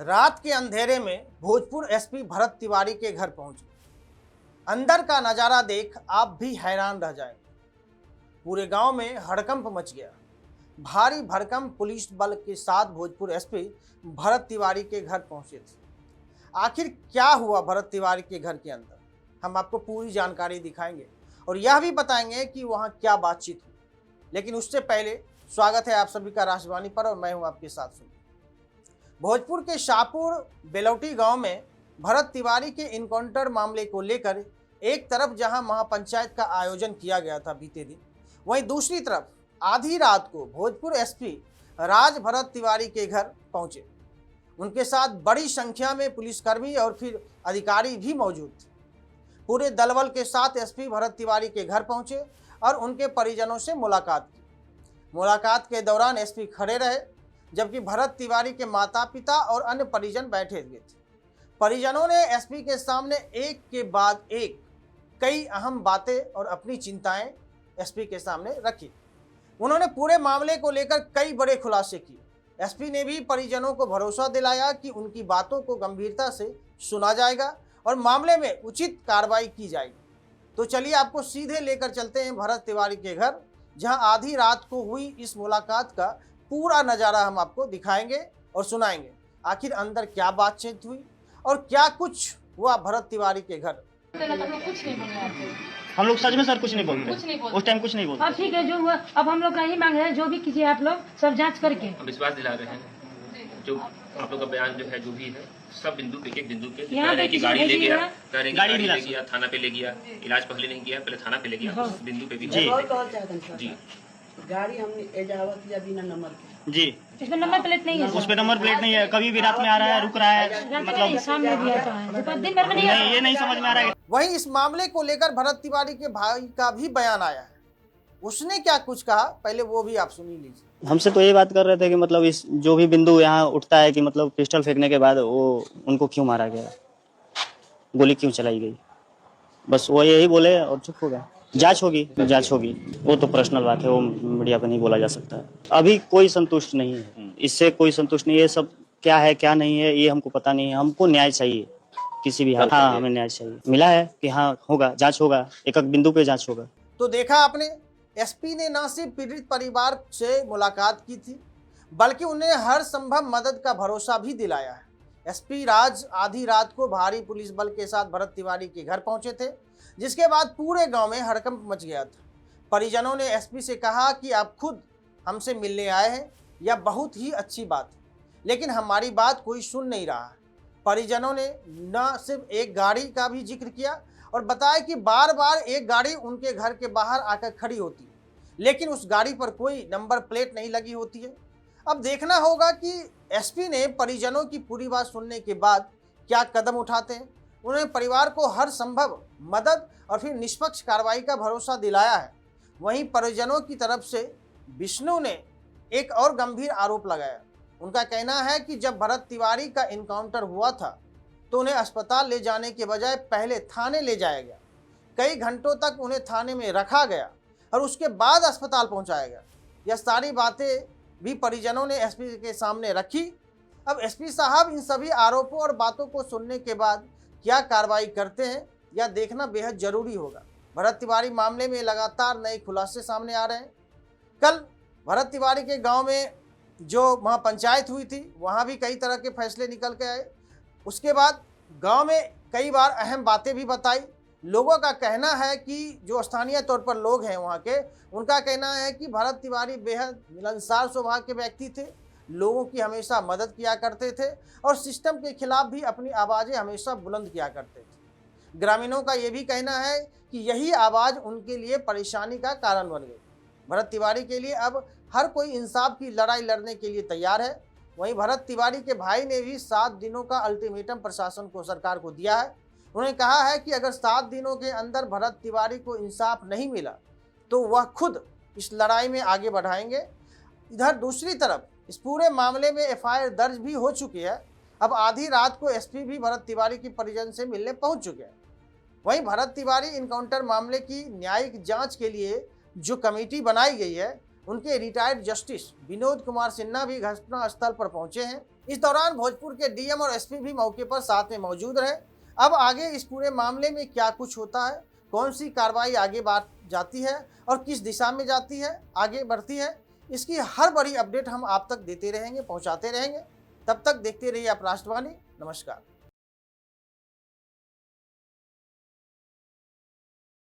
रात के अंधेरे में भोजपुर एसपी भरत तिवारी के घर पहुंचे। अंदर का नजारा देख आप भी हैरान रह जाएंगे। पूरे गांव में हड़कंप मच गया। भारी भरकम पुलिस बल के साथ भोजपुर एसपी भरत तिवारी के घर पहुंचे थे। आखिर क्या हुआ भरत तिवारी के घर के अंदर, हम आपको पूरी जानकारी दिखाएंगे और यह भी बताएंगे कि वहां क्या बातचीत हुई। लेकिन उससे पहले स्वागत है आप सभी का राष्ट्रवाणी पर और मैं हूं आपके साथ सुन। भोजपुर के शाहपुर बेलौटी गांव में भरत तिवारी के इनकाउंटर मामले को लेकर एक तरफ जहां महापंचायत का आयोजन किया गया था बीते दिन, वहीं दूसरी तरफ आधी रात को भोजपुर एसपी राज भरत तिवारी के घर पहुंचे। उनके साथ बड़ी संख्या में पुलिसकर्मी और फिर अधिकारी भी मौजूद थे। पूरे दलबल के साथ एसपी भरत तिवारी के घर पहुंचे और उनके परिजनों से मुलाकात की। मुलाकात के दौरान एसपी खड़े रहे, जबकि भरत तिवारी के माता पिता और अन्य परिजन बैठे हुए थे। परिजनों ने एसपी के सामने एक के बाद एक कई अहम बातें और अपनी चिंताएं एसपी के सामने रखी। उन्होंने पूरे मामले को लेकर कई बड़े खुलासे किए। एसपी ने भी परिजनों को भरोसा दिलाया कि उनकी बातों को गंभीरता से सुना जाएगा और मामले में उचित कार्रवाई की जाएगी। तो चलिए आपको सीधे लेकर चलते हैं भरत तिवारी के घर, जहां आधी रात को हुई इस मुलाकात का पूरा नज़ारा हम आपको दिखाएंगे और सुनाएंगे। आखिर अंदर क्या बातचीत हुई और क्या कुछ हुआ भरत तिवारी के घर। कुछ नहीं बोले आपको। हम लोग सच में सर कुछ नहीं बोलते। कुछ नहीं बोलते। उस टाइम कुछ नहीं बोलते। अब ठीक है, जो हुआ अब हम लोग का ही मांग है, जो भी कीजिए आप लोग सब जांच करके। हम विश्वास दिला रहे हैं, जो आप लोग का बयान जो है जो भी है सब बिंदु पे एक बिंदु पे यहाँ पे की गाड़ी ले गया, गाड़ी ले गया, थाना पे ले गया, इलाज पहले नहीं किया, पहले थाना पे ले गया, उस बिंदु पे भी जी गाड़ी हमने एजावत किया बिना नंबर के। जी इसमें नंबर प्लेट नहीं है। उस पे नंबर प्लेट नहीं है। कभी भी रात में आ रहा है, रुक रहा है, मतलब सामने भी आता है, दिन भर में नहीं नहीं, ये नहीं समझ में आ रहा है। वहीं इस मामले को लेकर भरत तिवारी के भाई का भी बयान आया है। उसने क्या कुछ कहा, पहले वो भी आप सुन ही लीजिए। हमसे तो यही बात कर रहे थे कि मतलब इस जो भी बिंदु यहाँ उठता है कि मतलब पिस्टल फेंकने के बाद वो उनको क्यों मारा गया, गोली क्यों चलाई गई, बस वो यही बोले और चुप हो गया। जांच होगी, वो तो पर्सनल बात है, वो मीडिया पर नहीं बोला जा सकता है। अभी कोई संतुष्ट नहीं है, इससे कोई संतुष्ट नहीं है। सब क्या है क्या नहीं है ये हमको पता नहीं है। हमको न्याय चाहिए किसी भी हाल। हाँ, हमें न्याय चाहिए। मिला है कि हाँ होगा, जांच होगा, एक एक बिंदु पे जांच होगा। तो देखा आपने, एसपी ने न सिर्फ पीड़ित परिवार से मुलाकात की थी, बल्कि उन्हें हर संभव मदद का भरोसा भी दिलाया है। एसपी राज आधी रात को भारी पुलिस बल के साथ भरत तिवारी के घर पहुंचे थे, जिसके बाद पूरे गांव में हड़कंप मच गया था। परिजनों ने एसपी से कहा कि आप खुद हमसे मिलने आए हैं, यह बहुत ही अच्छी बात है, लेकिन हमारी बात कोई सुन नहीं रहा है। परिजनों ने न सिर्फ एक गाड़ी का भी जिक्र किया और बताया कि बार बार एक गाड़ी उनके घर के बाहर आकर खड़ी होती है, लेकिन उस गाड़ी पर कोई नंबर प्लेट नहीं लगी होती है। अब देखना होगा कि एसपी ने परिजनों की पूरी बात सुनने के बाद क्या कदम उठाते हैं। उन्होंने परिवार को हर संभव मदद और फिर निष्पक्ष कार्रवाई का भरोसा दिलाया है। वहीं परिजनों की तरफ से विष्णु ने एक और गंभीर आरोप लगाया। उनका कहना है कि जब भरत तिवारी का इनकाउंटर हुआ था तो उन्हें अस्पताल ले जाने के बजाय पहले थाने ले जाया गया। कई घंटों तक उन्हें थाने में रखा गया और उसके बाद अस्पताल पहुंचाया गया। यह सारी बातें भी परिजनों ने एसपी के सामने रखी। अब एसपी साहब इन सभी आरोपों और बातों को सुनने के बाद क्या कार्रवाई करते हैं, यह देखना बेहद जरूरी होगा। भरत तिवारी मामले में लगातार नए खुलासे सामने आ रहे हैं। कल भरत तिवारी के गांव में जो महापंचायत हुई थी, वहां भी कई तरह के फैसले निकल के आए। उसके बाद गांव में कई बार अहम बातें भी बताई। लोगों का कहना है कि जो स्थानीय तौर पर लोग हैं वहां के, उनका कहना है कि भरत तिवारी बेहद मिलनसार स्वभाव के व्यक्ति थे, लोगों की हमेशा मदद किया करते थे और सिस्टम के खिलाफ भी अपनी आवाज़ें हमेशा बुलंद किया करते थे। ग्रामीणों का ये भी कहना है कि यही आवाज़ उनके लिए परेशानी का कारण बन गई। भरत तिवारी के लिए अब हर कोई इंसाफ की लड़ाई लड़ने के लिए तैयार है। वहीं भरत तिवारी के भाई ने भी 7 दिनों का अल्टीमेटम प्रशासन को, सरकार को दिया है। उन्होंने कहा है कि अगर 7 दिनों के अंदर भरत तिवारी को इंसाफ नहीं मिला तो वह खुद इस लड़ाई में आगे बढ़ाएंगे। इधर दूसरी तरफ इस पूरे मामले में एफआईआर दर्ज भी हो चुकी है। अब आधी रात को एसपी भी भरत तिवारी की परिजन से मिलने पहुंच चुके हैं। वहीं भरत तिवारी इनकाउंटर मामले की न्यायिक जांच के लिए जो कमेटी बनाई गई है, उनके रिटायर्ड जस्टिस विनोद कुमार सिन्हा भी घटना स्थल पर पहुंचे हैं। इस दौरान भोजपुर के डीएम और एसपी भी मौके पर साथ में मौजूद रहे। अब आगे इस पूरे मामले में क्या कुछ होता है, कौन सी कार्रवाई आगे बात जाती है और किस दिशा में जाती है, आगे बढ़ती है, इसकी हर बड़ी अपडेट हम आप तक देते रहेंगे, पहुंचाते रहेंगे। तब तक देखते रहिए आप राष्ट्रवाणी। नमस्कार।